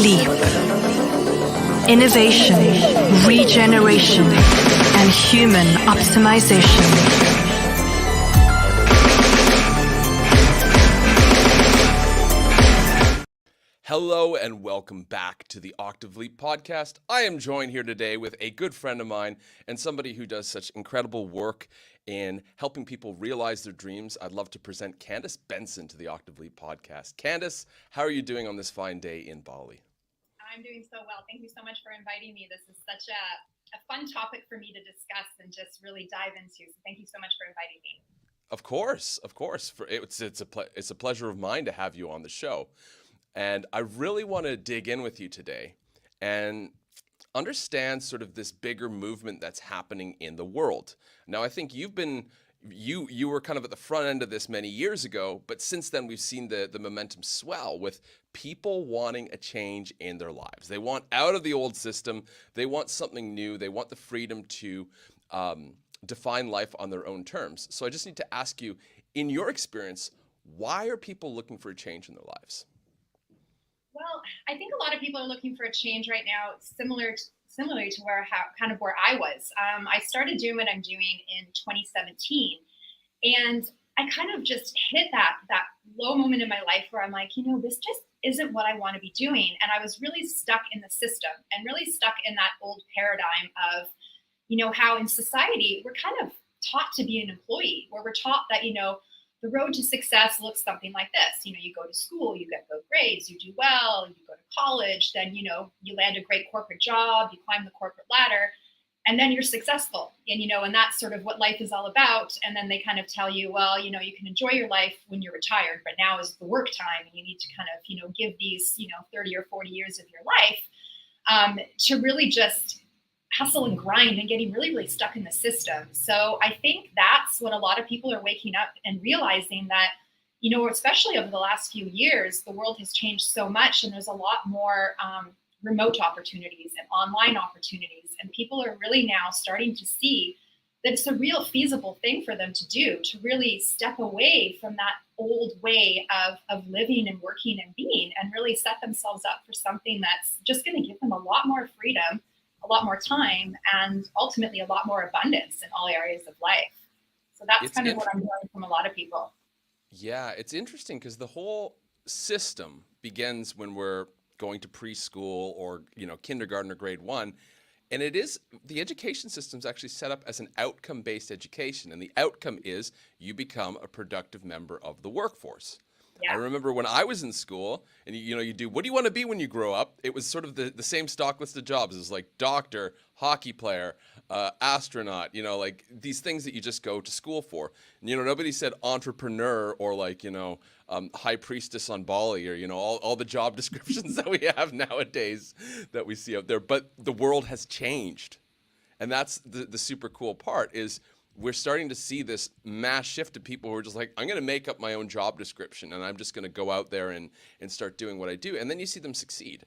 leap. Innovation, regeneration, and human optimization. Hello and welcome back to the Octave Leap podcast. I am joined here today with a good friend of mine and somebody who does such incredible work in helping people realize their dreams. I'd love to present Candice Benson to the Octave Leap podcast. Candice, how are you doing on this fine day in Bali? I'm doing so well. Thank you so much for inviting me. This is such a fun topic for me to discuss and just really dive into. So thank you so much for inviting me. Of course. It's a pleasure of mine to have you on the show. And I really want to dig in with you today and understand sort of this bigger movement that's happening in the world. Now, I think you were kind of at the front end of this many years ago, but since then we've seen the momentum swell with people wanting a change in their lives. They want out of the old system. They want something new. They want the freedom to define life on their own terms. So I just need to ask you, in your experience, why are people looking for a change in their lives? Well, I think a lot of people are looking for a change right now, similarly to where I was. I started doing what I'm doing in 2017, and I kind of just hit that low moment in my life where I'm like, this just isn't what I want to be doing. And I was really stuck in the system and really stuck in that old paradigm of, how in society we're kind of taught to be an employee, where we're taught that, the road to success looks something like this. You go to school, you get good grades, you do well, you go to college, then, you land a great corporate job, you climb the corporate ladder, and then you're successful. And that's sort of what life is all about. And then they kind of tell you, well, you can enjoy your life when you're retired, but now is the work time, and you need to kind of, give these, 30 or 40 years of your life to really just hustle and grind and getting really, really stuck in the system. So I think that's what a lot of people are waking up and realizing that, especially over the last few years, the world has changed so much, and there's a lot more remote opportunities and online opportunities. And people are really now starting to see that it's a real feasible thing for them to do, to really step away from that old way of living and working and being, and really set themselves up for something that's just going to give them a lot more freedom, a lot more time, and ultimately a lot more abundance in all areas of life. So that's kind of what I'm hearing from a lot of people. Yeah, it's interesting because the whole system begins when we're going to preschool or, kindergarten or grade 1. And the education system is actually set up as an outcome-based education. And the outcome is you become a productive member of the workforce. Yeah. I remember when I was in school and, you do, what do you want to be when you grow up? It was sort of the same stock list of jobs. It was like doctor, hockey player, astronaut, like these things that you just go to school for. And, nobody said entrepreneur or like, high priestess on Bali or, all the job descriptions that we have nowadays that we see out there. But the world has changed. And that's the super cool part is we're starting to see this mass shift of people who are just like, I'm going to make up my own job description and I'm just going to go out there and start doing what I do. And then you see them succeed.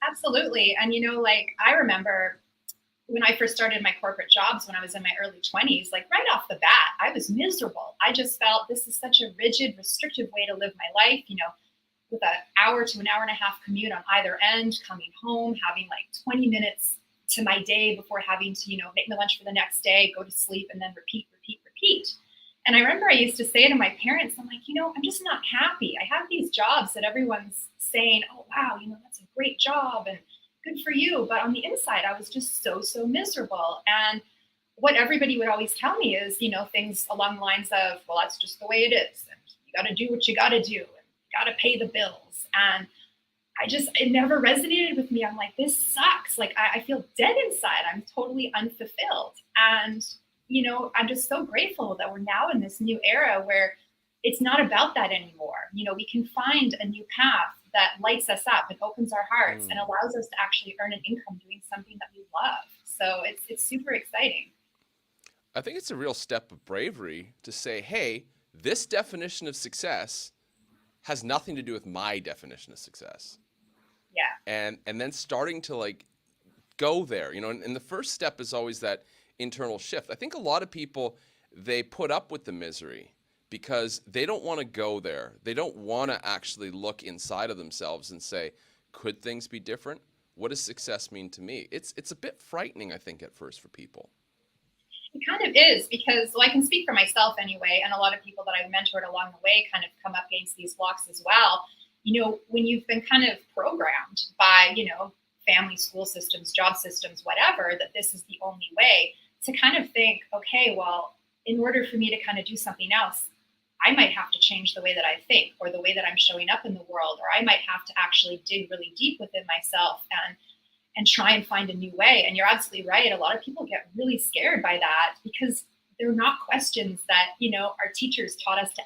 Absolutely. And, I remember when I first started my corporate jobs when I was in my early 20s, like right off the bat, I was miserable. I just felt this is such a rigid, restrictive way to live my life, with an hour to an hour and a half commute on either end, coming home, having like 20 minutes to my day before having to, make my lunch for the next day, go to sleep, and then repeat. And I remember I used to say to my parents, I'm like, I'm just not happy. I have these jobs that everyone's saying, oh, wow, that's a great job and good for you. But on the inside, I was just so miserable. And what everybody would always tell me is, things along the lines of, well, that's just the way it is. And you got to do what you got to do, and you got to pay the bills. And it never resonated with me. I'm like, this sucks. Like, I feel dead inside. I'm totally unfulfilled. And, I'm just so grateful that we're now in this new era where it's not about that anymore. We can find a new path that lights us up and opens our hearts and allows us to actually earn an income doing something that we love. So it's super exciting. I think it's a real step of bravery to say, hey, this definition of success has nothing to do with my definition of success. Yeah. And then starting to like go there, and the first step is always that internal shift. I think a lot of people, they put up with the misery because they don't want to go there. They don't want to actually look inside of themselves and say, Could things be different? What does success mean to me? It's a bit frightening, I think, at first for people. It kind of is because, well, I can speak for myself anyway, and a lot of people that I've mentored along the way kind of come up against these blocks as well. When you've been kind of programmed by, family, school systems, job systems, whatever, that this is the only way, to kind of think, okay, well, in order for me to kind of do something else, I might have to change the way that I think or the way that I'm showing up in the world, or I might have to actually dig really deep within myself and try and find a new way. And you're absolutely right. A lot of people get really scared by that because they're not questions that, our teachers taught us to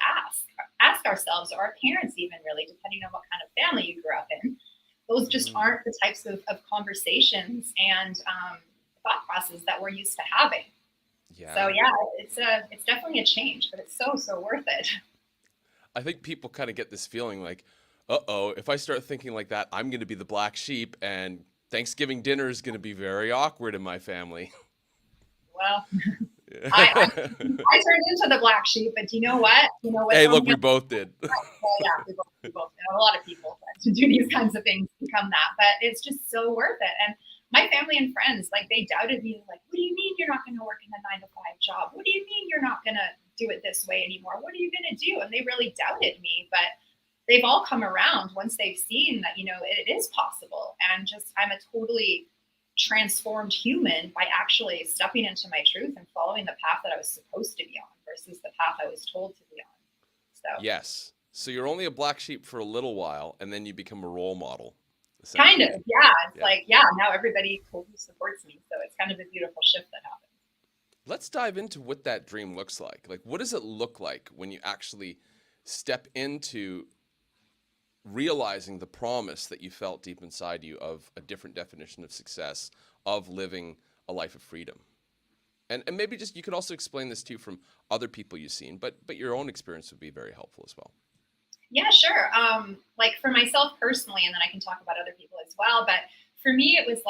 ask ourselves, or our parents even, really, depending on what kind of family you grew up in. Those just aren't the types of conversations and thought processes that we're used to having. Yeah. So yeah, it's definitely a change, but it's so worth it. I think people kind of get this feeling like, uh-oh, if I start thinking like that, I'm going to be the black sheep, and Thanksgiving dinner is going to be very awkward in my family. Well, I turned into the black sheep, but you know what? Hey, look, we both did. Well, yeah, we both. A lot of people to do these kinds of things become that, but it's just so worth it. And my family and friends, they doubted me. Like, what do you mean you're not going to work in a 9-to-5 job? What do you mean you're not going to do it this way anymore? What are you going to do? And they really doubted me, but they've all come around once they've seen that, it is possible. And I'm a totally transformed human by actually stepping into my truth and following the path that I was supposed to be on versus the path I was told to be on. So yes. So you're only a black sheep for a little while, and then you become a role model. Kind of, yeah. It's now everybody totally supports me. So it's kind of a beautiful shift that happens. Let's dive into what that dream looks like. Like, what does it look like when you actually step into realizing the promise that you felt deep inside you of a different definition of success, of living a life of freedom? And maybe just, you could also explain this too from other people you've seen, but your own experience would be very helpful as well. Yeah, sure. For myself personally, and then I can talk about other people as well. But for me, it was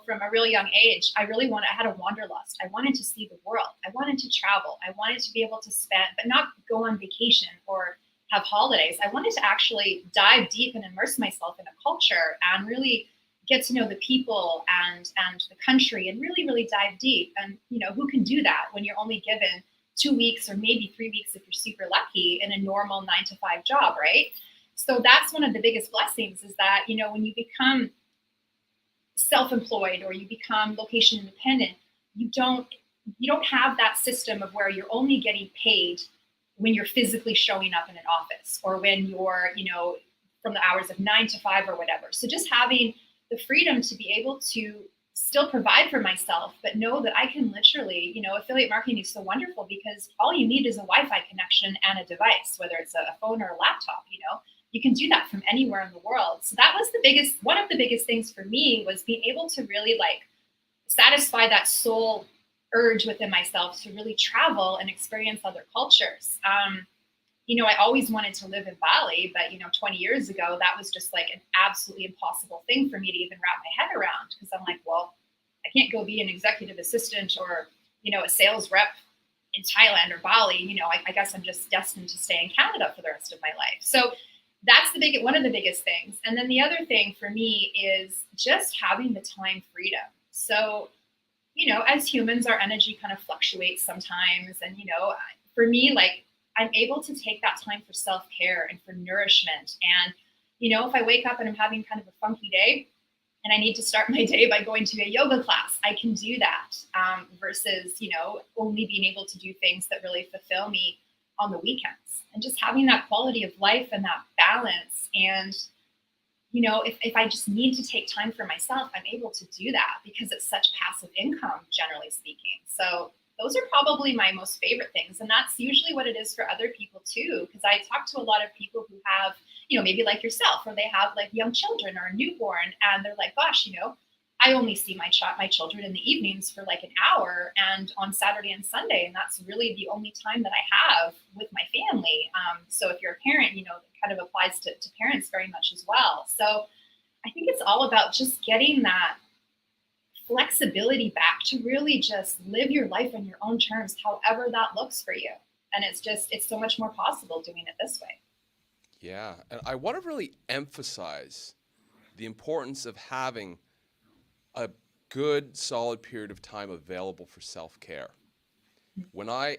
from a really young age, I had a wanderlust. I wanted to see the world. I wanted to travel. I wanted to be able to but not go on vacation or have holidays. I wanted to actually dive deep and immerse myself in a culture and really get to know the people and the country and really, really dive deep. And, who can do that when you're only given 2 weeks or maybe 3 weeks if you're super lucky in a normal 9-to-5 job, right? So that's one of the biggest blessings is that, when you become self-employed or you become location independent, you don't have that system of where you're only getting paid when you're physically showing up in an office or when you're, from the hours of 9 to 5 or whatever. So just having the freedom to be able to still provide for myself, but know that I can literally, affiliate marketing is so wonderful because all you need is a Wi-Fi connection and a device, whether it's a phone or a laptop, you can do that from anywhere in the world. So that was one of the biggest things for me was being able to really satisfy that soul urge within myself to really travel and experience other cultures. I always wanted to live in Bali, but 20 years ago, that was just an absolutely impossible thing for me to even wrap my head around because I'm like, well, I can't go be an executive assistant or, a sales rep in Thailand or Bali. I guess I'm just destined to stay in Canada for the rest of my life. So that's one of the biggest things. And then the other thing for me is just having the time freedom. So, as humans, our energy kind of fluctuates sometimes. And, for me, I'm able to take that time for self-care and for nourishment. And, if I wake up and I'm having kind of a funky day and I need to start my day by going to a yoga class, I can do that versus, only being able to do things that really fulfill me on the weekends. And just having that quality of life and that balance. And, if I just need to take time for myself, I'm able to do that because it's such passive income, generally speaking. So those are probably my most favorite things. And that's usually what it is for other people too. Because I talk to a lot of people who have, maybe like yourself, or they have young children or a newborn, and they're like, gosh, I only see my children in the evenings for an hour and on Saturday and Sunday. And that's really the only time that I have with my family. So if you're a parent, it kind of applies to parents very much as well. So I think it's all about just getting that flexibility back to really just live your life on your own terms, however that looks for you. And it's so much more possible doing it this way. Yeah. And I want to really emphasize the importance of having a good, solid period of time available for self-care. When I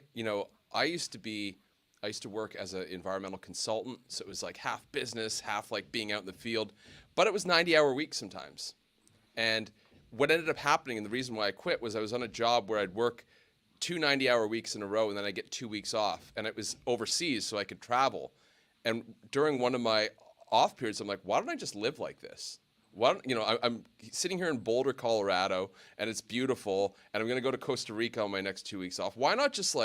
used to work as an environmental consultant, so it was like half business, half like being out in the field, but it was 90-hour weeks sometimes. And what ended up happening, and the reason why I quit, was I was on a job where I'd work 2 90-hour weeks in a row, and then I get 2 weeks off, and it was overseas, so I could travel. And during one of my off periods, I'm like, why don't I just live like this? I'm sitting here in Boulder, Colorado, and it's beautiful, and I'm going to go to Costa Rica on my next 2 weeks off. Why not just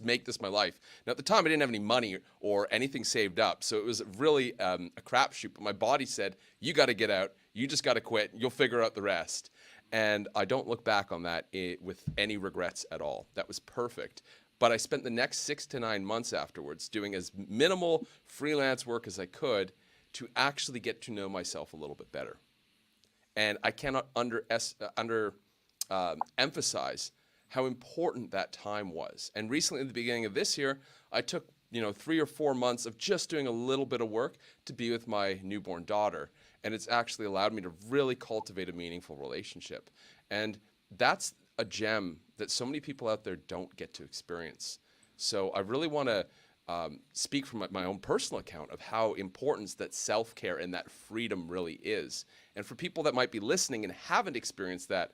make this my life? Now, at the time, I didn't have any money or anything saved up, so it was really a crapshoot. But my body said, you got to get out. You just got to quit. You'll figure out the rest. And I don't look back on that with any regrets at all. That was perfect. But I spent the next 6 to 9 months afterwards doing as minimal freelance work as I could to actually get to know myself a little bit better. And I cannot emphasize how important that time was. And recently, at the beginning of this year, I took 3 or 4 months of just doing a little bit of work to be with my newborn daughter. And it's actually allowed me to really cultivate a meaningful relationship. And that's a gem that so many people out there don't get to experience. So I really want to speak from my own personal account of how important that self-care and that freedom really is. And for people that might be listening and haven't experienced that,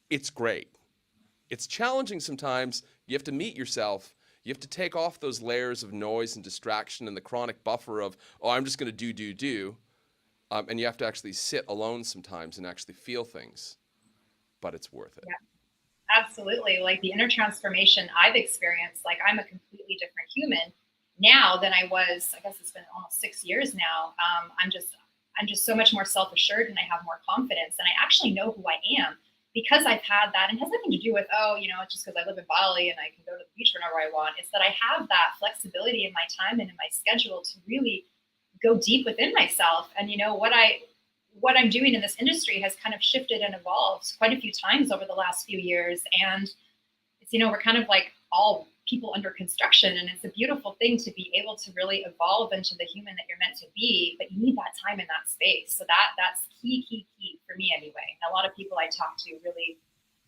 it's great. It's challenging sometimes. You have to meet yourself. You have to take off those layers of noise and distraction and the chronic buffer of, oh, I'm just going to do. And you have to actually sit alone sometimes and actually feel things. But it's worth it. Yeah, absolutely. Like the inner transformation I've experienced, like I'm a completely different human now than I was, I guess it's been almost 6 years now. I'm just so much more self-assured, and I have more confidence, and I actually know who I am because I've had that. And it has nothing to do with, it's just because I live in Bali and I can go to the beach whenever I want. It's that I have that flexibility in my time and in my schedule to really go deep within myself. And what I'm doing in this industry has kind of shifted and evolved quite a few times over the last few years. And it's, we're kind of like all people under construction, and it's a beautiful thing to be able to really evolve into the human that you're meant to be, but you need that time in that space. So that's key for me anyway. And a lot of people I talk to really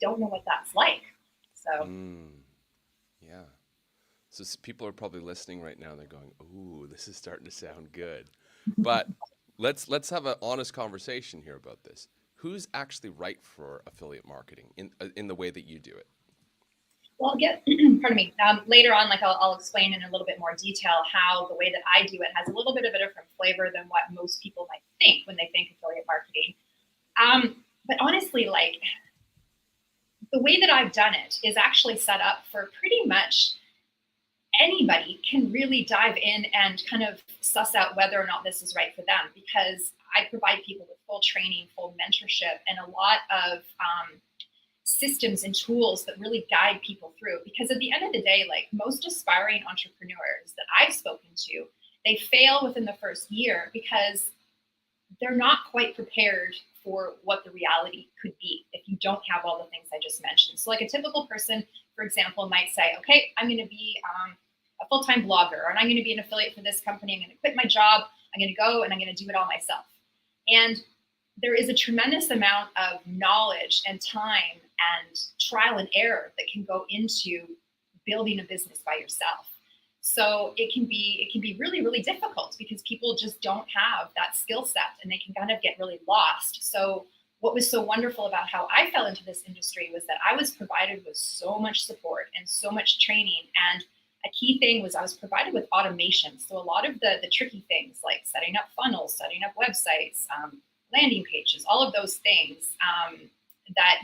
don't know what that's like. So yeah. So people are probably listening right now and they're going, ooh, this is starting to sound good. But let's have an honest conversation here about this. Who's actually right for affiliate marketing in the way that you do it? Well, pardon me. Later on, I'll explain in a little bit more detail how the way that I do it has a little bit of a different flavor than what most people might think when they think affiliate marketing. But honestly, the way that I've done it is actually set up for pretty much anybody can really dive in and kind of suss out whether or not this is right for them, because I provide people with full training, full mentorship, and a lot of systems and tools that really guide people through. Because at the end of the day, most aspiring entrepreneurs that I've spoken to, they fail within the first year because they're not quite prepared for what the reality could be if you don't have all the things I just mentioned. So a typical person, for example, might say, okay, I'm going to be a full-time blogger, and I'm going to be an affiliate for this company. I'm going to quit my job. I'm going to go and I'm going to do it all myself. And there is a tremendous amount of knowledge and time and trial and error that can go into building a business by yourself. So it can be really, really difficult because people just don't have that skill set, and they can kind of get really lost. So what was so wonderful about how I fell into this industry was that I was provided with so much support and so much training. And a key thing was I was provided with automation. So a lot of the tricky things like setting up funnels, setting up websites, landing pages, all of those things that,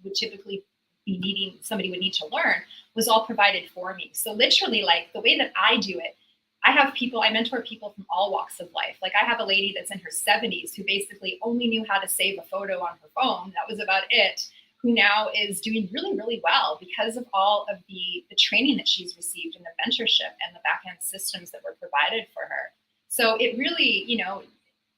would typically be needing, somebody would need to learn, was all provided for me. So literally, the way that I do it, I mentor people from all walks of life. I have a lady that's in her 70s who basically only knew how to save a photo on her phone. That was about it. Who now is doing really, really well because of all of the training that she's received and the mentorship and the back-end systems that were provided for her. So it really,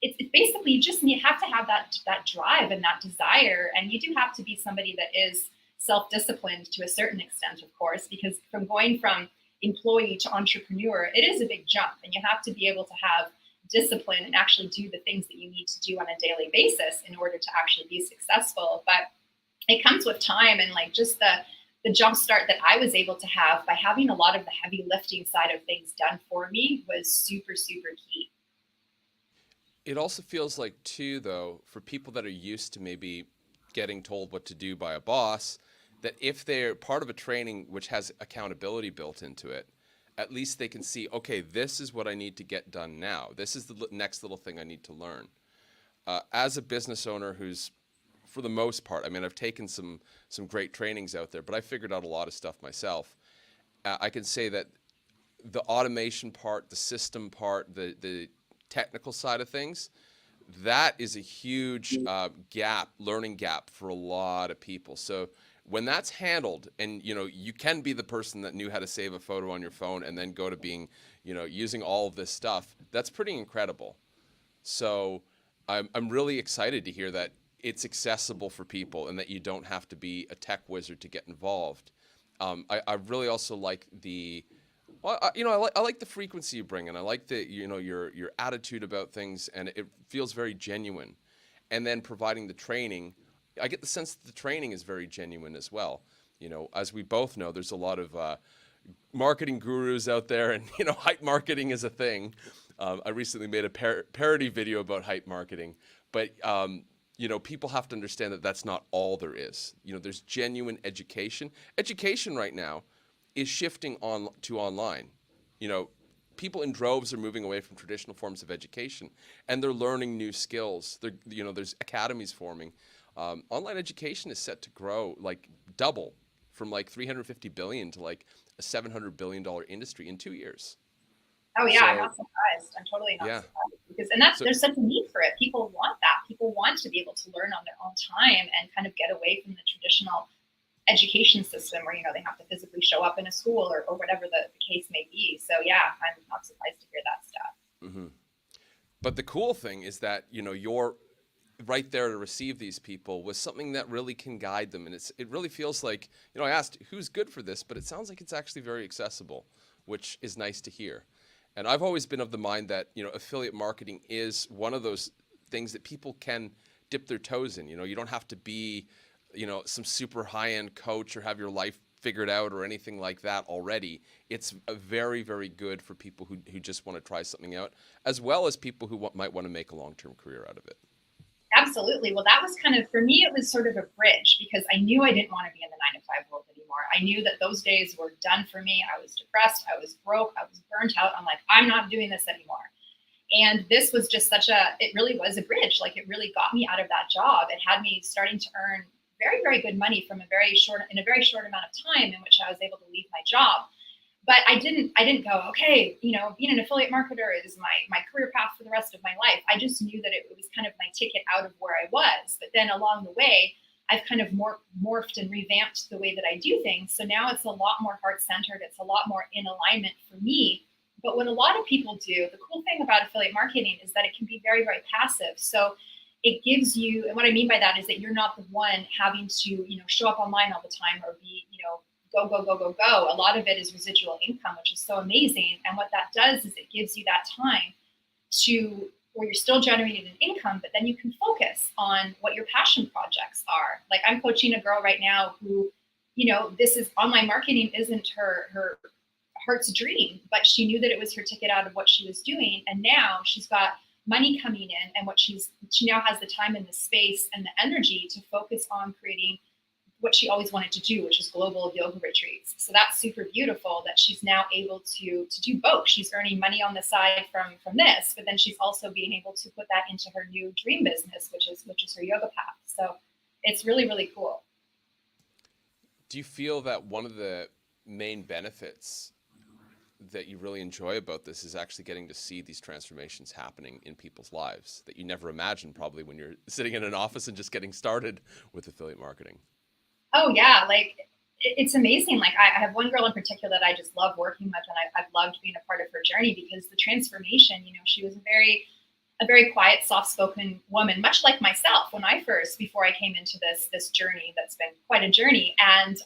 it's basically you have to have that drive and that desire. And you do have to be somebody that is self-disciplined to a certain extent, of course, because from going from employee to entrepreneur, it is a big jump, and you have to be able to have discipline and actually do the things that you need to do on a daily basis in order to actually be successful. But it comes with time, and like just the jump start that I was able to have by having a lot of the heavy lifting side of things done for me was super, super key. It also feels like too, though, for people that are used to maybe getting told what to do by a boss, that if they're part of a training which has accountability built into it, at least they can see, okay, this is what I need to get done now. This is the next little thing I need to learn. As a business owner who's, for the most part, I mean, I've taken some great trainings out there, but I figured out a lot of stuff myself. I can say that the automation part, the system part, the technical side of things, that is a huge learning gap for a lot of people. So when that's handled, and you can be the person that knew how to save a photo on your phone and then go to being, using all of this stuff, that's pretty incredible. So I'm really excited to hear that it's accessible for people and that you don't have to be a tech wizard to get involved. I really also like I like the frequency you bring, and I like your attitude about things, and it feels very genuine. And then providing the training, I get the sense that the training is very genuine as well. As we both know, there's a lot of marketing gurus out there, and hype marketing is a thing. I recently made a parody video about hype marketing, but people have to understand that that's not all there is. There's genuine education. Education right now is shifting to online. People in droves are moving away from traditional forms of education, and they're learning new skills. There's academies forming. Online education is set to grow, like double, from like 350 billion to like a $700 billion industry in 2 years. Oh yeah, I'm not surprised. I'm totally not surprised there's such a need for it. People want that. People want to be able to learn on their own time and kind of get away from the traditional education system where they have to physically show up in a school or whatever the case may be. So yeah, I'm not surprised to hear that stuff. Mm-hmm. But the cool thing is that you're right there to receive these people with something that really can guide them, and it really feels like I asked who's good for this, but it sounds like it's actually very accessible, which is nice to hear. And I've always been of the mind that affiliate marketing is one of those things that people can dip their toes in. You don't have to be some super high-end coach or have your life figured out or anything like that already. It's a very, very good for people who just want to try something out, as well as people who might want to make a long-term career out of it. Absolutely. Well, that was for me, it was sort of a bridge, because I knew I didn't want to be in the 9-to-5 world anymore. I knew that those days were done for me. I was depressed. I was broke. I was burnt out. I'm like, I'm not doing this anymore. And this was just it really was a bridge. Like, it really got me out of that job. It had me starting to earn very, very good money in a very short amount of time in which I was able to leave my job. But I didn't go, okay, being an affiliate marketer is my career path for the rest of my life. I just knew that it was kind of my ticket out of where I was. But then along the way, I've kind of morphed and revamped the way that I do things. So now it's a lot more heart-centered. It's a lot more in alignment for me. But what a lot of people do, the cool thing about affiliate marketing is that it can be very, very passive. So it gives you, and what I mean by that is that you're not the one having to, show up online all the time or be, go. A lot of it is residual income, which is so amazing. And what that does is it gives you that time where you're still generating an income, but then you can focus on what your passion projects are. Like, I'm coaching a girl right now who, this is online marketing isn't her heart's dream, but she knew that it was her ticket out of what she was doing. And now she's got money coming in, and she now has the time and the space and the energy to focus on creating what she always wanted to do, which is global yoga retreats. So that's super beautiful that she's now able to do both. She's earning money on the side from this, but then she's also being able to put that into her new dream business, which is her yoga path. So it's really, really cool. Do you feel that one of the main benefits that you really enjoy about this is actually getting to see these transformations happening in people's lives that you never imagined probably when you're sitting in an office and just getting started with affiliate marketing? Oh yeah, like it's amazing. Like I have one girl in particular that I just love working with, and I've loved being a part of her journey, because the transformation, she was a very quiet, soft-spoken woman, much like myself before I came into this journey that's been quite a journey. And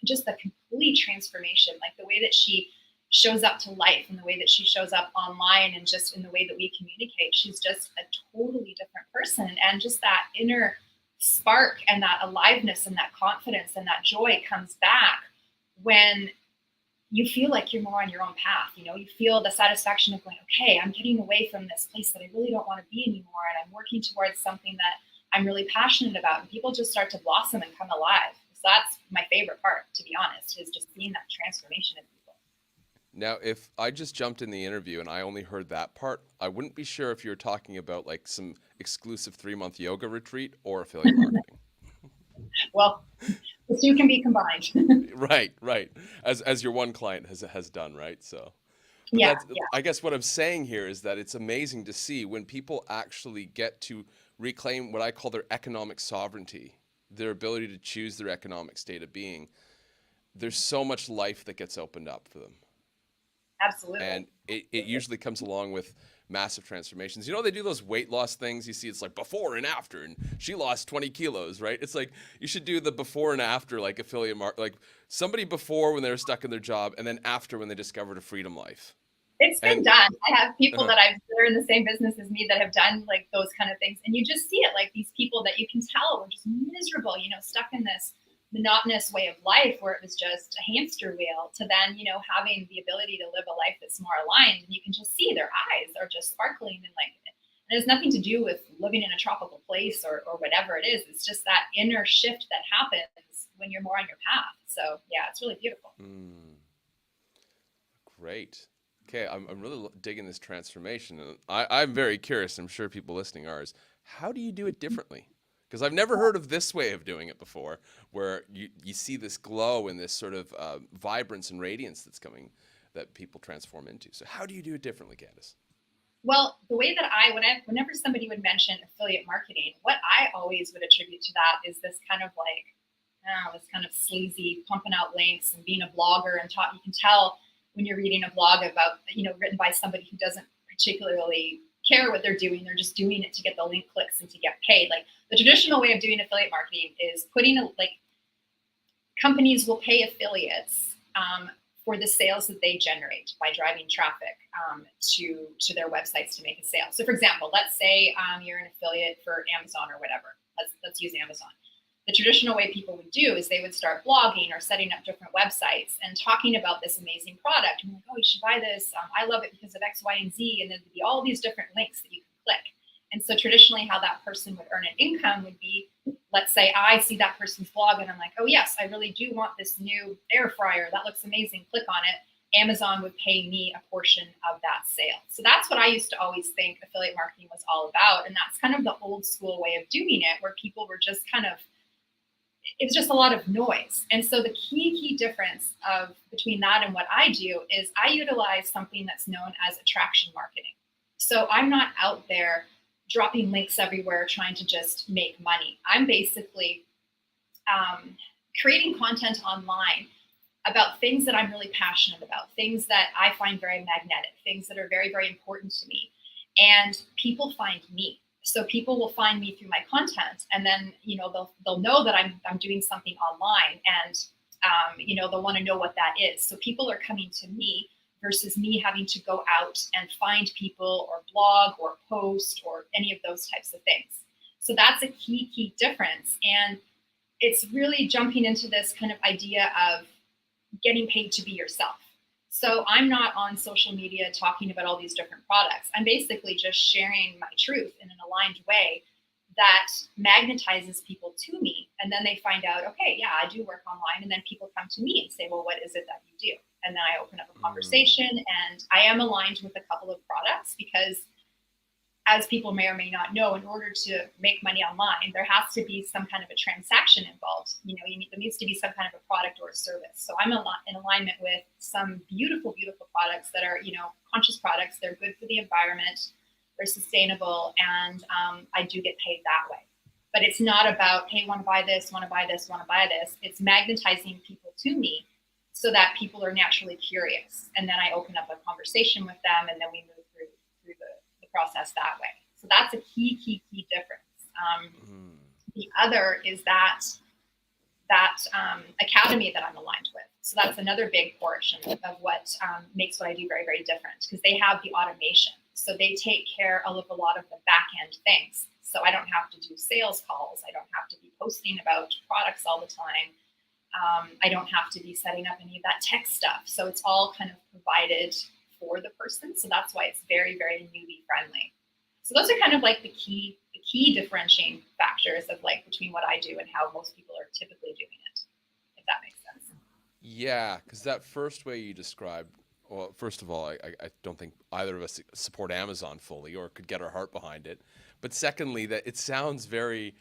just the complete transformation, like the way that she shows up to life and the way that she shows up online and just in the way that we communicate. She's just a totally different person. And just that inner spark and that aliveness and that confidence and that joy comes back when you feel like you're more on your own path. You know, you feel the satisfaction of going, okay, I'm getting away from this place that I really don't want to be anymore. And I'm working towards something that I'm really passionate about. And people just start to blossom and come alive. So that's my favorite part, to be honest, is just seeing that transformation in people. Now, if I just jumped in the interview and I only heard that part, I wouldn't be sure if you were talking about like some exclusive 3-month yoga retreat or affiliate marketing. Well, the two can be combined. Right. As your one client has done, right? So, but Yeah. I guess what I'm saying here is that it's amazing to see when people actually get to reclaim what I call their economic sovereignty, their ability to choose their economic state of being. There's so much life that gets opened up for them. Absolutely. And it usually comes along with massive transformations. You know, they do those weight loss things. You see, it's like before and after, and she lost 20 kilos, right? It's like, you should do the before and after, like affiliate like somebody before when they were stuck in their job, and then after when they discovered a freedom life. It's been done. I have people that they're in the same business as me that have done like those kind of things. And you just see it, like these people that you can tell were just miserable, you know, stuck in this monotonous way of life where it was just a hamster wheel, to then, you know, having the ability to live a life that's more aligned. And you can just see their eyes are just sparkling, and like, and it has nothing to do with living in a tropical place or whatever it is. It's just that inner shift that happens when you're more on your path. So yeah, it's really beautiful. Great. Okay, I'm really digging this transformation. And I'm very curious, I'm sure people listening are, is how do you do it differently? Because I've never heard of this way of doing it before, where you see this glow and this sort of vibrance and radiance that's coming, that people transform into. So how do you do it differently, Candice? Well, the way that whenever somebody would mention affiliate marketing, what I always would attribute to that is this kind of like, this kind of sleazy pumping out links and being a blogger and you can tell when you're reading a blog about, you know, written by somebody who doesn't particularly care what they're doing. They're just doing it to get the link clicks and to get paid. Like the traditional way of doing affiliate marketing is companies will pay affiliates for the sales that they generate by driving traffic to their websites to make a sale. So for example, let's say you're an affiliate for Amazon or whatever. Let's use Amazon. The traditional way people would do is they would start blogging or setting up different websites and talking about this amazing product. And like, oh, you should buy this. I love it because of X, Y, and Z. And then there'd be all these different links that you could click. And so traditionally how that person would earn an income would be, let's say I see that person's blog and I'm like, oh yes, I really do want this new air fryer. That looks amazing. Click on it. Amazon would pay me a portion of that sale. So that's what I used to always think affiliate marketing was all about. And that's kind of the old school way of doing it, where people were just kind of, it was just a lot of noise. And so the key difference between that and what I do is I utilize something that's known as attraction marketing. So I'm not out there dropping links everywhere trying to just make money. I'm basically creating content online about things that I'm really passionate about, things that I find very magnetic, things that are very, very important to me. And people find me. So people will find me through my content, and then, you know, they'll know that I'm doing something online, and you know, they'll want to know what that is. So people are coming to me versus me having to go out and find people or blog or post or any of those types of things. So that's a key difference. And it's really jumping into this kind of idea of getting paid to be yourself. So I'm not on social media talking about all these different products. I'm basically just sharing my truth in an aligned way that magnetizes people to me. And then they find out, okay, yeah, I do work online. And then people come to me and say, well, what is it that you do? And then I open up a conversation, and I am aligned with a couple of products because, as people may or may not know, in order to make money online, there has to be some kind of a transaction involved. You know, there needs to be some kind of a product or a service. So I'm in alignment with some beautiful products that are, you know, conscious products. They're good for the environment. They're sustainable. And I do get paid that way. But it's not about, hey, want to buy this, want to buy this, want to buy this. It's magnetizing people to me so that people are naturally curious. And then I open up a conversation with them, and then we move through the process that way. So that's a key difference. The other is that academy that I'm aligned with. So that's another big portion of what makes what I do very, very different, because they have the automation. So they take care of a lot of the back end things. So I don't have to do sales calls. I don't have to be posting about products all the time. I don't have to be setting up any of that tech stuff. So it's all kind of provided for the person. So that's why it's very, very newbie friendly. So those are kind of like the key differentiating factors of like between what I do and how most people are typically doing it, if that makes sense. Yeah, because that first way you described, well, first of all, I don't think either of us support Amazon fully or could get our heart behind it. But secondly, that it sounds very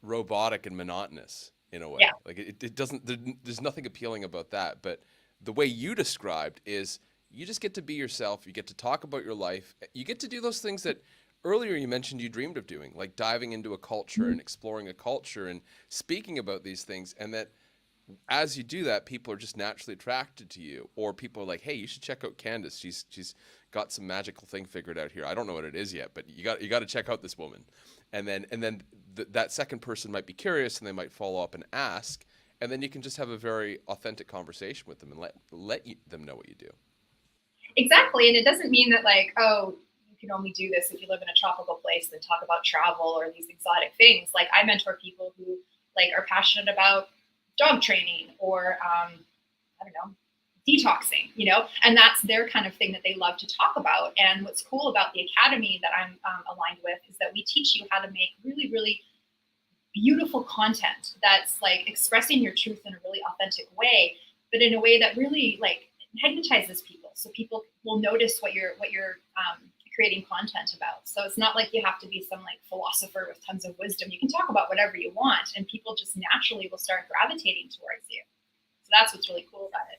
robotic and monotonous in a way. Yeah. Like it doesn't, there's nothing appealing about that. But the way you described is you just get to be yourself. You get to talk about your life. You get to do those things that earlier you mentioned you dreamed of doing, like diving into a culture and exploring a culture and speaking about these things. And that as you do that, people are just naturally attracted to you, or people are like, hey, you should check out Candice. She's got some magical thing figured out here. I don't know what it is yet, but you got to check out this woman. And then that second person might be curious and they might follow up and ask, and then you can just have a very authentic conversation with them and let them know what you do. Exactly. And it doesn't mean that like, oh, you can only do this if you live in a tropical place and talk about travel or these exotic things. Like I mentor people who like are passionate about dog training or, I don't know, detoxing, and that's their kind of thing that they love to talk about. And what's cool about the academy that I'm aligned with is that we teach you how to make really, really beautiful content that's like expressing your truth in a really authentic way, but in a way that really like magnetizes people. So people will notice what you're creating content about. So it's not like you have to be some like philosopher with tons of wisdom. You can talk about whatever you want and people just naturally will start gravitating towards you. So that's what's really cool about it.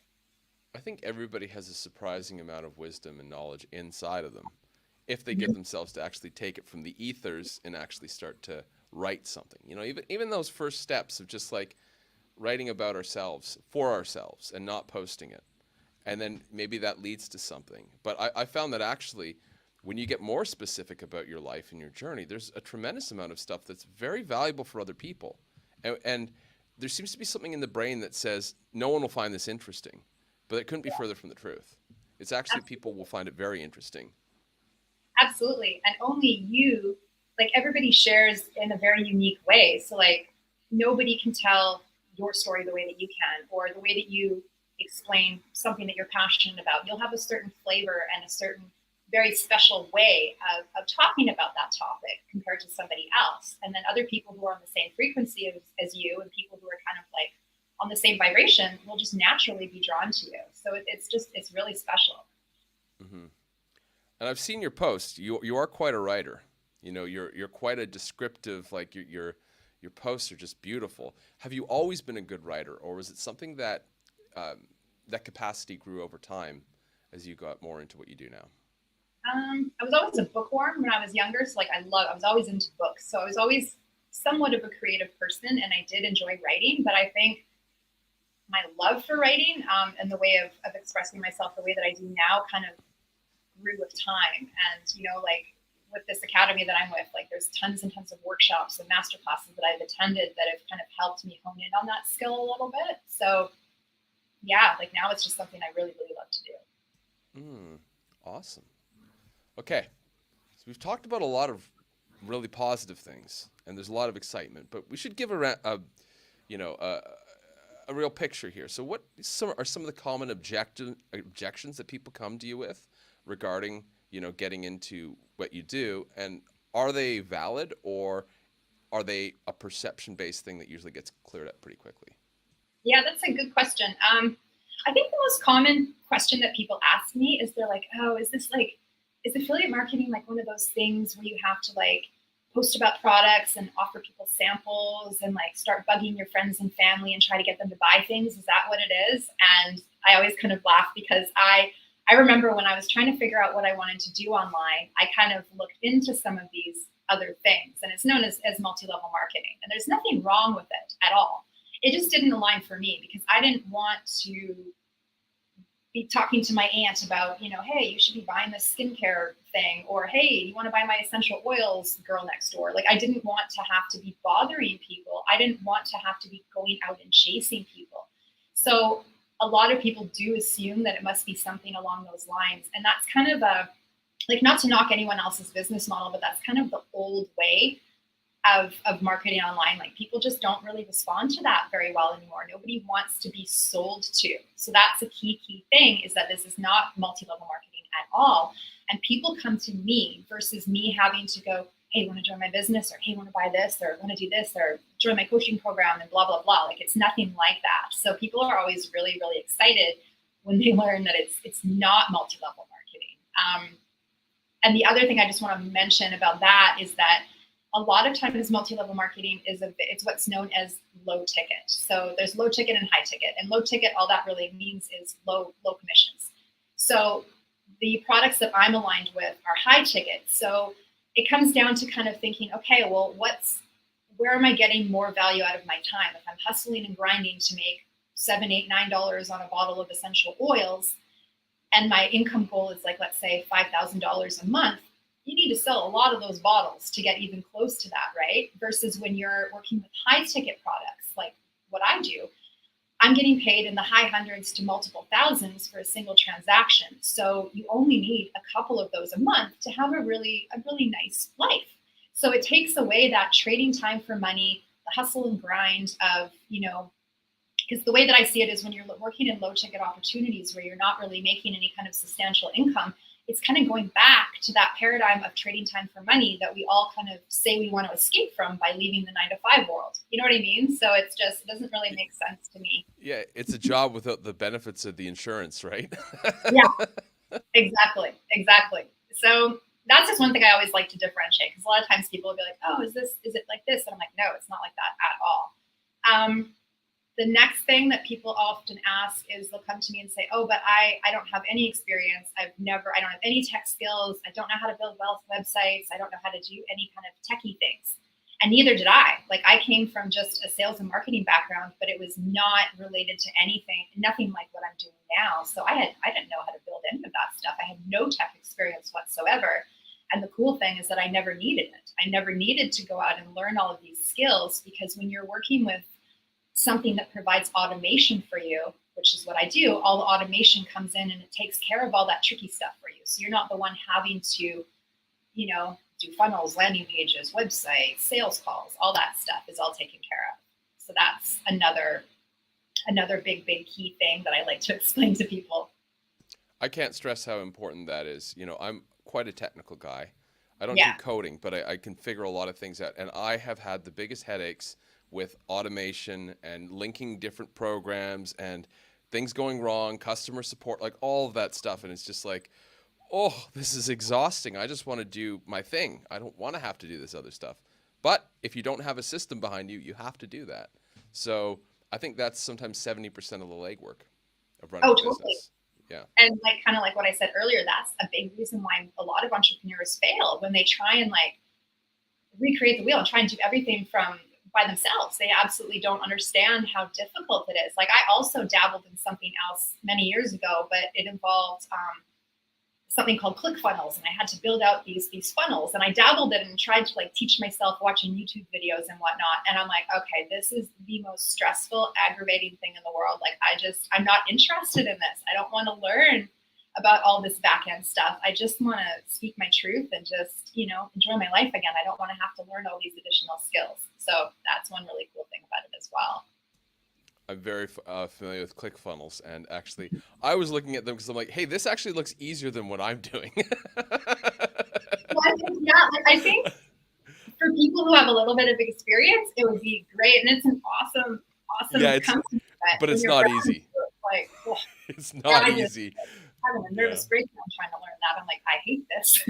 I think everybody has a surprising amount of wisdom and knowledge inside of them if they get themselves to actually take it from the ethers and actually start to write something. Even those first steps of just like writing about ourselves for ourselves and not posting it. And then maybe that leads to something. But I found that actually when you get more specific about your life and your journey, there's a tremendous amount of stuff that's very valuable for other people. And there seems to be something in the brain that says, no one will find this interesting. But it couldn't be further from the truth. It's actually Absolutely. People will find it very interesting. Absolutely. And only you, like everybody shares in a very unique way. So like nobody can tell your story the way that you can, or the way that you explain something that you're passionate about. You'll have a certain flavor and a certain very special way of talking about that topic compared to somebody else. And then other people who are on the same frequency as you and people who are kind of like on the same vibration will just naturally be drawn to you. So it's really special. Mm-hmm. And I've seen your posts. You are quite a writer. You're quite a descriptive. Like your posts are just beautiful. Have you always been a good writer, or was it something that that capacity grew over time as you got more into what you do now? I was always a bookworm when I was younger. So like I was always into books. So I was always somewhat of a creative person, and I did enjoy writing. But I think my love for writing and the way of expressing myself the way that I do now kind of grew with time. And, like with this academy that I'm with, like there's tons and tons of workshops and master classes that I've attended that have kind of helped me hone in on that skill a little bit. So yeah, like now it's just something I really, really love to do. Awesome. Okay. So we've talked about a lot of really positive things and there's a lot of excitement, but we should give a real picture here. So what are some of the common objections that people come to you with regarding, getting into what you do, and are they valid, or are they a perception-based thing that usually gets cleared up pretty quickly? Yeah, that's a good question. I think the most common question that people ask me is they're like, oh, is affiliate marketing like one of those things where you have to like post about products and offer people samples and like start bugging your friends and family and try to get them to buy things? Is that what it is? And I always kind of laugh because I remember when I was trying to figure out what I wanted to do online, I kind of looked into some of these other things, and it's known as multi-level marketing. And there's nothing wrong with it at all. It just didn't align for me because I didn't want to be talking to my aunt about, hey, you should be buying this skincare thing, or hey, you want to buy my essential oils, girl next door. Like I didn't want to have to be bothering people. I didn't want to have to be going out and chasing people. So a lot of people do assume that it must be something along those lines. And that's kind of like, not to knock anyone else's business model, but that's kind of the old way of marketing online. Like, people just don't really respond to that very well anymore. Nobody wants to be sold to. So that's a key thing, is that this is not multi-level marketing at all. And people come to me versus me having to go, hey, want to join my business, or hey, want to buy this, or want to do this, or join my coaching program, and blah, blah, blah. Like, it's nothing like that. So people are always really, really excited when they learn that it's not multi-level marketing. And the other thing I just want to mention about that is that a lot of times multi-level marketing it's what's known as low ticket. So there's low ticket and high ticket. And low ticket, all that really means is low commissions. So the products that I'm aligned with are high ticket. So it comes down to kind of thinking, okay, well, where am I getting more value out of my time? If I'm hustling and grinding to make $7, $8, $9 on a bottle of essential oils, and my income goal is, like, let's say $5,000 a month, you need to sell a lot of those bottles to get even close to that, right? Versus when you're working with high ticket products, like what I do, I'm getting paid in the high hundreds to multiple thousands for a single transaction. So you only need a couple of those a month to have a really nice life. So it takes away that trading time for money, the hustle and grind of, because the way that I see it is, when you're working in low ticket opportunities where you're not really making any kind of substantial income, it's kind of going back to that paradigm of trading time for money that we all kind of say we want to escape from by leaving the 9-to-5 world. You know what I mean? So it doesn't really make sense to me. Yeah, it's a job without the benefits of the insurance, right? Yeah, exactly. So that's just one thing I always like to differentiate, because a lot of times people will be like, oh, is it like this? And I'm like, no, it's not like that at all. The next thing that people often ask is, they'll come to me and say, oh, but I don't have any experience. I don't have any tech skills. I don't know how to build websites. I don't know how to do any kind of techie things. And neither did I. Like, I came from just a sales and marketing background, but it was not related to nothing like what I'm doing now. So I didn't know how to build any of that stuff. I had no tech experience whatsoever. And the cool thing is that I never needed it. I never needed to go out and learn all of these skills, because when you're working with something that provides automation for you, which is what I do, all the automation comes in and it takes care of all that tricky stuff for you. So you're not the one having to, do funnels, landing pages, websites, sales calls, all that stuff is all taken care of. So that's another big key thing that I like to explain to people. I can't stress how important that is. I'm quite a technical guy. I don't do coding, but I can figure a lot of things out. And I have had the biggest headaches with automation and linking different programs and things going wrong, customer support, like all of that stuff. And it's just like, oh, this is exhausting. I just want to do my thing. I don't want to have to do this other stuff. But if you don't have a system behind you, you have to do that. So I think that's sometimes 70% of the legwork of running a business. Totally. Yeah. And kind of like what I said earlier, that's a big reason why a lot of entrepreneurs fail when they try and recreate the wheel and try and do everything by themselves. They absolutely don't understand how difficult it is. Like, I also dabbled in something else many years ago, but it involved something called ClickFunnels, and I had to build out these funnels, and I dabbled in it and tried to teach myself watching YouTube videos and whatnot. And I'm like, okay, this is the most stressful, aggravating thing in the world. Like, I'm not interested in this. I don't want to learn about all this back end stuff. I just want to speak my truth and just, enjoy my life again. I don't want to have to learn all these additional skills. So that's one really cool thing about it as well. I'm very familiar with ClickFunnels, and actually, I was looking at them because I'm like, hey, this actually looks easier than what I'm doing. I think for people who have a little bit of experience, it would be great, and it's an awesome company. But it's not easy. It's not easy. Having a nervous breakdown trying to learn that. I'm like, I hate this.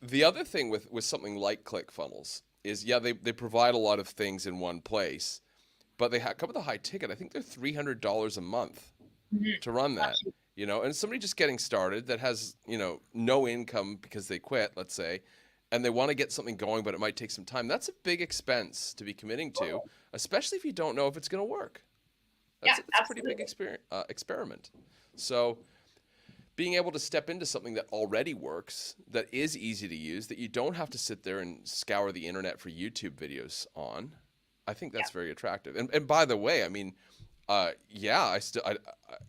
The other thing with something like ClickFunnels is, they provide a lot of things in one place, but they come with a high ticket. I think they're $300 a month to run that, and somebody just getting started that has, no income because they quit, let's say, and they want to get something going, but it might take some time. That's a big expense to be committing to, especially if you don't know if it's going to work. That's a pretty big experiment. So being able to step into something that already works, that is easy to use, that you don't have to sit there and scour the internet for YouTube videos on, I think that's very attractive. And by the way, I mean, Yeah,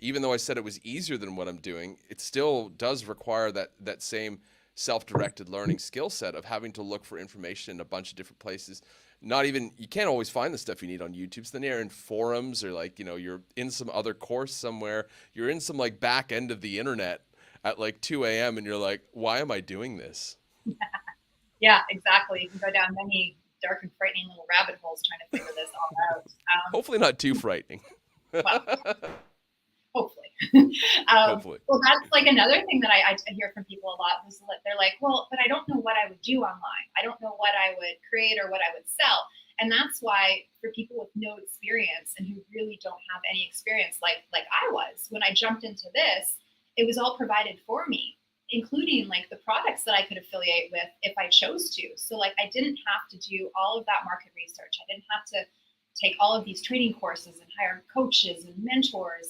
even though I said it was easier than what I'm doing, it still does require that same self-directed learning skill set of having to look for information in a bunch of different places. You can't always find the stuff you need on YouTube. So then you're in forums, or like, you're in some other course somewhere. You're in some like back end of the internet at like 2 a.m. and you're like, why am I doing this? Yeah, exactly. You can go down many dark and frightening little rabbit holes trying to figure this all out. Hopefully not too frightening. Well, hopefully. Hopefully. Well, that's like another thing that I hear from people a lot. Is that they're like, well, but I don't know what I would do online. I don't know what I would create or what I would sell. And that's why for people with no experience and who really don't have any experience, like I was, when I jumped into this, it was all provided for me, including like the products that I could affiliate with if I chose to. So like I didn't have to do all of that market research. I didn't have to take all of these training courses and hire coaches and mentors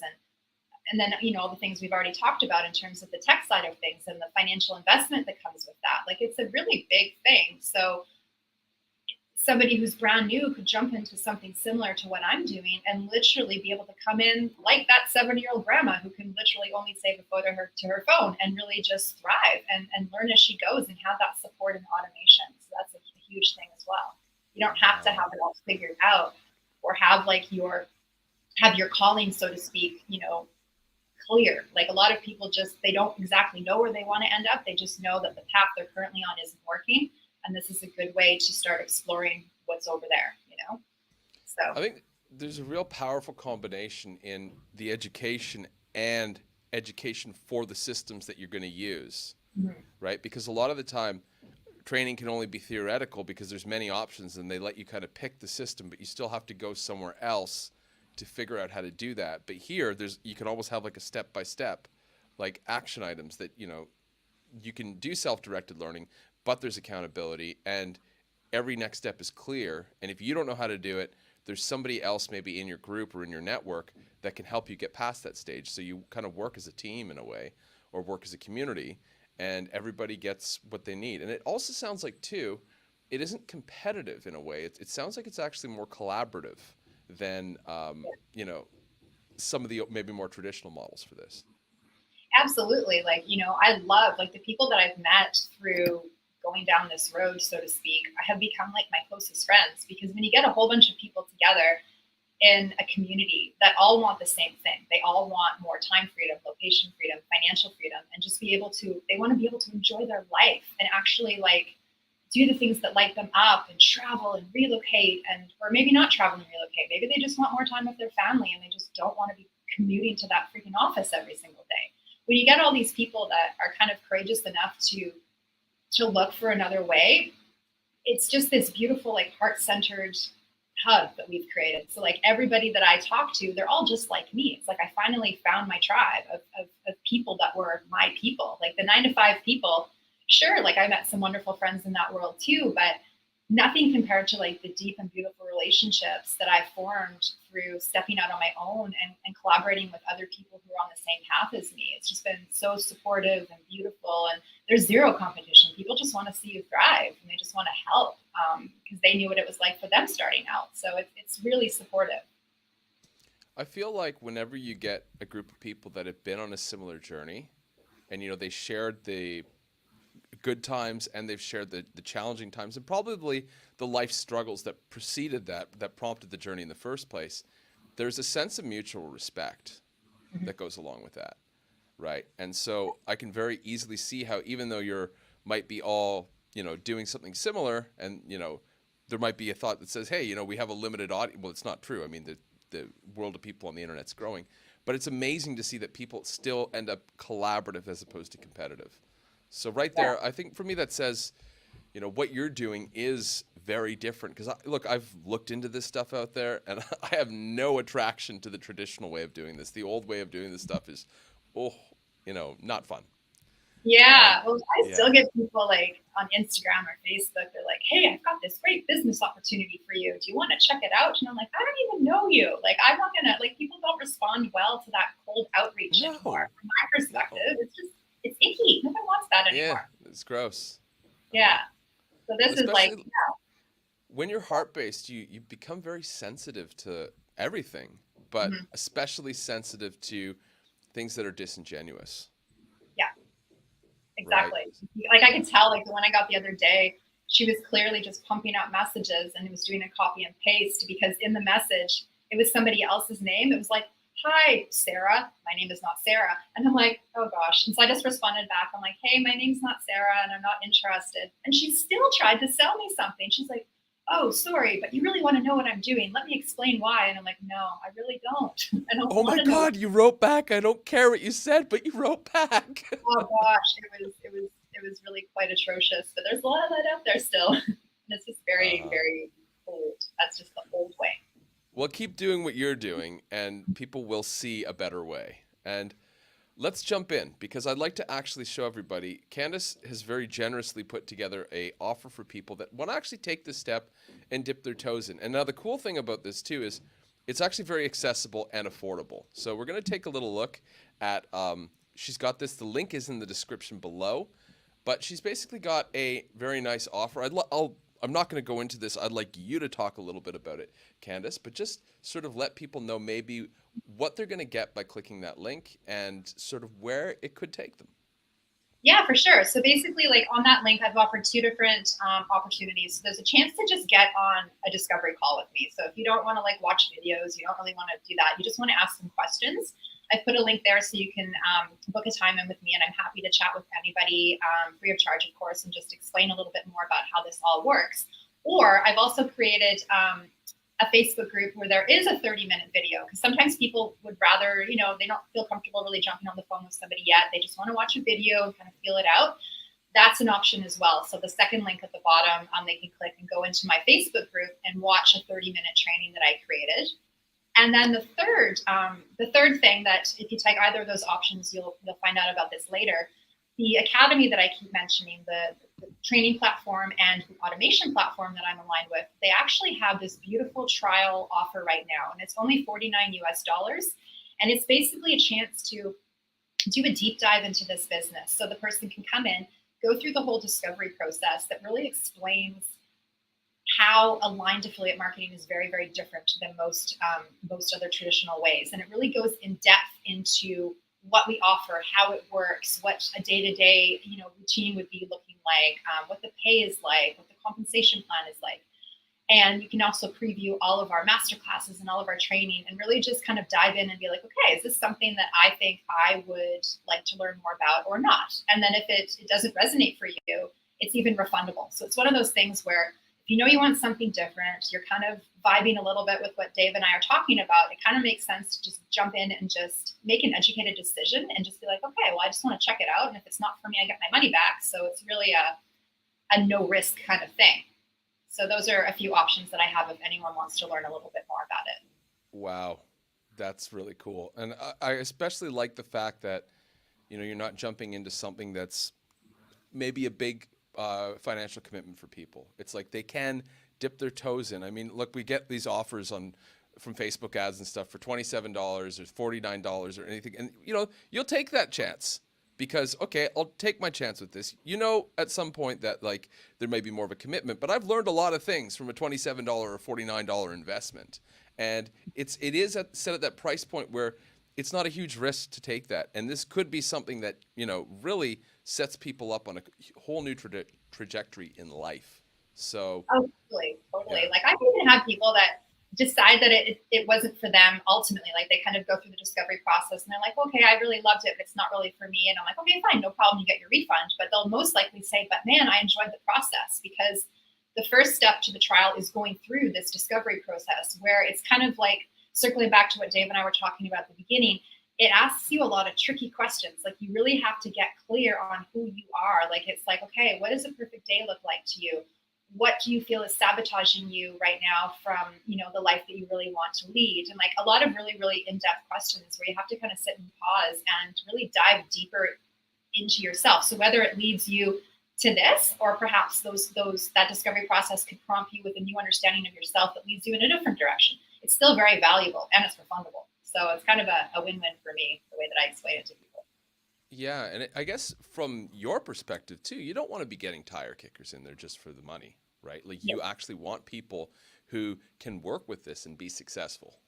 and then all the things we've already talked about in terms of the tech side of things and the financial investment that comes with that. Like it's a really big thing. So somebody who's brand new could jump into something similar to what I'm doing and literally be able to come in like that 70-year-old grandma who can literally only save a photo to her phone and really just thrive and learn as she goes and have that support and automation. So that's a huge thing as well. You don't have to have it all figured out or have like your calling, so to speak, clear. Like a lot of people they don't exactly know where they want to end up. They just know that the path they're currently on isn't working. And this is a good way to start exploring what's over there, So I think there's a real powerful combination in the education and education for the systems that you're going to use, right? Because a lot of the time, training can only be theoretical because there's many options and they let you kind of pick the system, but you still have to go somewhere else to figure out how to do that. But here, you can almost have like a step-by-step, like action items that, you can do self-directed learning, but there's accountability and every next step is clear. And if you don't know how to do it, there's somebody else maybe in your group or in your network that can help you get past that stage. So you kind of work as a team in a way, or work as a community, and everybody gets what they need. And it also sounds like, too, it isn't competitive in a way. It sounds like it's actually more collaborative than, some of the maybe more traditional models for this. Absolutely. Like, I love like the people that I've met through going down this road, so to speak, have become like my closest friends, because when you get a whole bunch of people together in a community that all want the same thing, they all want more time freedom, location freedom, financial freedom, and just they want to be able to enjoy their life and actually like do the things that light them up and travel and relocate or maybe not travel and relocate. Maybe they just want more time with their family and they just don't want to be commuting to that freaking office every single day. When you get all these people that are kind of courageous enough to look for another way, it's just this beautiful, like heart-centered hub that we've created. So like everybody that I talk to, they're all just like me. It's like I finally found my tribe of people that were my people. Like the 9-to-5 people, sure, like I met some wonderful friends in that world too, but nothing compared to like the deep and beautiful relationships that I formed through stepping out on my own and collaborating with other people who are on the same path as me. It's just been so supportive and beautiful, and there's zero competition. People just want to see you thrive and they just want to help because they knew what it was like for them starting out. So it's really supportive. I feel like whenever you get a group of people that have been on a similar journey and, they shared the good times and they've shared the challenging times and probably the life struggles that preceded that prompted the journey in the first place, there's a sense of mutual respect that goes along with that, right? And so I can very easily see how, even though might be all doing something similar, and there might be a thought that says, hey, we have a limited audience. Well, it's not true. I mean, the world of people on the internet's growing, but it's amazing to see that people still end up collaborative as opposed to competitive. So right there, I think for me that says, what you're doing is very different. Because I've looked into this stuff out there, and I have no attraction to the traditional way of doing this. The old way of doing this stuff is, not fun. Yeah, well, I still get people like on Instagram or Facebook. They're like, "Hey, I've got this great business opportunity for you. Do you want to check it out?" And I'm like, "I don't even know you. Like, I'm not gonna like." People don't respond well to that cold outreach anymore. From my perspective, it's icky. Nobody wants that anymore. Yeah, it's gross. Yeah. So this is like, when you're heart-based, you become very sensitive to everything, but especially sensitive to things that are disingenuous. Yeah, exactly. Right? Like I could tell, like the one I got the other day, she was clearly just pumping out messages and it was doing a copy and paste because in the message, it was somebody else's name. It was like, hi, Sarah. My name is not Sarah. And I'm like, oh gosh. And so I just responded back. I'm like, hey, my name's not Sarah and I'm not interested. And she still tried to sell me something. She's like, oh, sorry, but you really want to know what I'm doing. Let me explain why. And I'm like, no, I really don't. I don't Oh want my to know. God, you wrote back. I don't care what you said, but you wrote back. Oh gosh, it was really quite atrocious. But there's a lot of that out there still. And it's just very, very old. That's just the old way. Well, keep doing what you're doing and people will see a better way. And let's jump in because I'd like to actually show everybody. Candice has very generously put together a offer for people that want to actually take this step and dip their toes in. And now the cool thing about this too is it's actually very accessible and affordable. So we're going to take a little look at, she's got this, the link is in the description below, but she's basically got a very nice offer. I'm not going to go into this. I'd like you to talk a little bit about it, Candice, but just sort of let people know maybe what they're going to get by clicking that link and sort of where it could take them. Yeah, for sure. So basically, like on that link, I've offered two different opportunities. So there's a chance to just get on a discovery call with me. So if you don't want to like watch videos, you don't really want to do that, you just want to ask some questions. I've put a link there so you can book a time in with me, and I'm happy to chat with anybody free of charge, of course, and just explain a little bit more about how this all works. Or I've also created a Facebook group where there is a 30-minute video because sometimes people would rather, you know, they don't feel comfortable really jumping on the phone with somebody yet. They just want to watch a video and kind of feel it out. That's an option as well. So the second link at the bottom, they can click and go into my Facebook group and watch a 30-minute training that I created. And then the third thing that if you take either of those options, you'll find out about this later. The academy that I keep mentioning, the training platform and the automation platform that I'm aligned with, they actually have this beautiful trial offer right now, and it's only $49 US. And it's basically a chance to do a deep dive into this business. So the person can come in, go through the whole discovery process that really explains how aligned affiliate marketing is very, very different than most other traditional ways. And it really goes in depth into what we offer, how it works, what a day-to-day, routine would be looking like, what the pay is like, what the compensation plan is like. And you can also preview all of our masterclasses and all of our training and really just kind of dive in and be like, okay, is this something that I think I would like to learn more about or not? And then if it doesn't resonate for you, it's even refundable. So it's one of those things where if you know you want something different, you're kind of vibing a little bit with what Dave and I are talking about, it kind of makes sense to just jump in and just make an educated decision and just be like, okay, well, I just want to check it out. And if it's not for me, I get my money back. So it's really a no risk kind of thing. So those are a few options that I have if anyone wants to learn a little bit more about it. Wow, that's really cool. And I especially like the fact that, you're not jumping into something that's maybe a big financial commitment for people. It's like they can dip their toes in. I mean, look, we get these offers from Facebook ads and stuff for $27 or $49 or anything. And, you'll take that chance. Because, okay, I'll take my chance with this. At some point that like there may be more of a commitment, but I've learned a lot of things from a $27 or $49 investment. And it is set at that price point where it's not a huge risk to take that. And this could be something that, really sets people up on a whole new trajectory in life. So. Oh, totally. Yeah. Like I've even had people that decide that it wasn't for them ultimately. Like they kind of go through the discovery process and they're like, okay, I really loved it, but it's not really for me. And I'm like, okay, fine, no problem, you get your refund. But they'll most likely say, but man, I enjoyed the process, because the first step to the trial is going through this discovery process where it's kind of like circling back to what Dave and I were talking about at the beginning. It asks you a lot of tricky questions. Like you really have to get clear on who you are. Like it's like, okay, what does a perfect day look like to you? What do you feel is sabotaging you right now from, the life that you really want to lead? And like a lot of really, really in-depth questions where you have to kind of sit and pause and really dive deeper into yourself. So whether it leads you to this, or perhaps that discovery process could prompt you with a new understanding of yourself that leads you in a different direction, it's still very valuable and it's refundable. So it's kind of a win-win for me, the way that I explain it to people. Yeah, and I guess from your perspective too, you don't want to be getting tire kickers in there just for the money. Right? Like you actually want people who can work with this and be successful.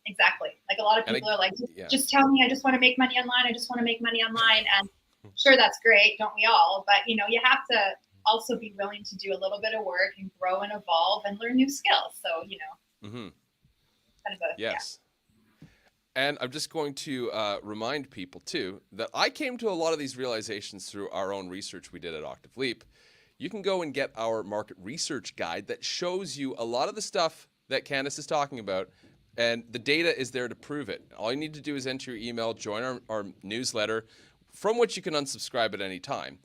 Exactly. Like a lot of people are like, just tell me, I just want to make money online. I just want to make money online. And sure, that's great. Don't we all? But, you have to also be willing to do a little bit of work and grow and evolve and learn new skills. So, kind of yes. Yeah. And I'm just going to remind people too, that I came to a lot of these realizations through our own research we did at Octave Leap. You can go and get our market research guide that shows you a lot of the stuff that Candice is talking about, and the data is there to prove it. All you need to do is enter your email, join our newsletter, from which you can unsubscribe at any time.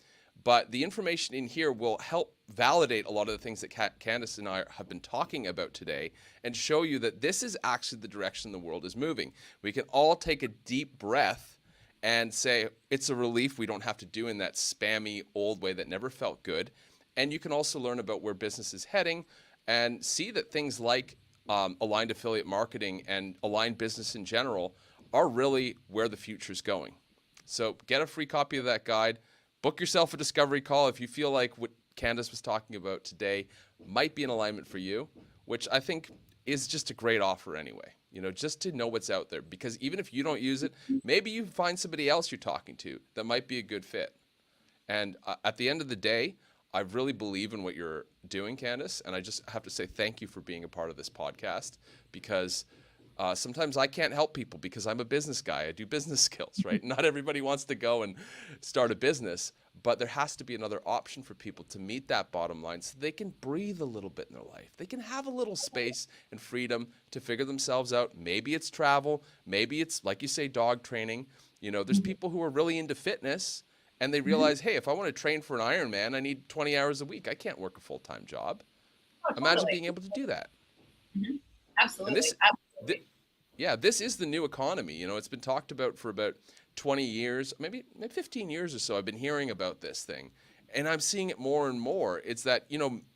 But the information in here will help validate a lot of the things that Candice and I have been talking about today and show you that this is actually the direction the world is moving. We can all take a deep breath and say, it's a relief we don't have to do in that spammy old way that never felt good. And you can also learn about where business is heading and see that things like aligned affiliate marketing and aligned business in general are really where the future is going. So get a free copy of that guide. Book yourself a discovery call if you feel like what Candice was talking about today might be in alignment for you, which I think is just a great offer anyway. Just to know what's out there, because even if you don't use it, maybe you find somebody else you're talking to that might be a good fit. And at the end of the day, I really believe in what you're doing, Candice, and I just have to say thank you for being a part of this podcast, because sometimes I can't help people because I'm a business guy. I do business skills, right? Not everybody wants to go and start a business, but there has to be another option for people to meet that bottom line so they can breathe a little bit in their life. They can have a little space and freedom to figure themselves out. Maybe it's travel. Maybe it's, like you say, dog training. There's people who are really into fitness, and they realize, hey, if I want to train for an Ironman, I need 20 hours a week. I can't work a full-time job. Oh, totally. Imagine being able to do that. Absolutely. This is the new economy. It's been talked about for about 20 years, maybe 15 years or so. I've been hearing about this thing, and I'm seeing it more and more. It's that,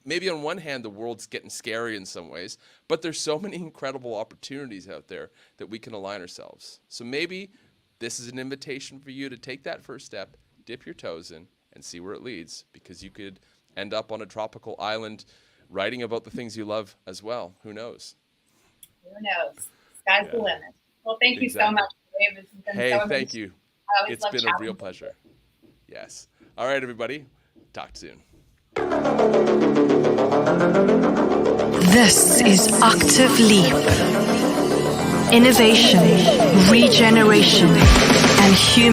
maybe on one hand, the world's getting scary in some ways, but there's so many incredible opportunities out there that we can align ourselves. So maybe this is an invitation for you to take that first step, dip your toes in, and see where it leads, because you could end up on a tropical island writing about the things you love as well. Who knows? Who knows? Sky's the limit. Well, thank you so much, Dave. This has been so thank you. It's been a real pleasure. Yes. All right, everybody. Talk soon. This is Octave Leap. Innovation, regeneration, and human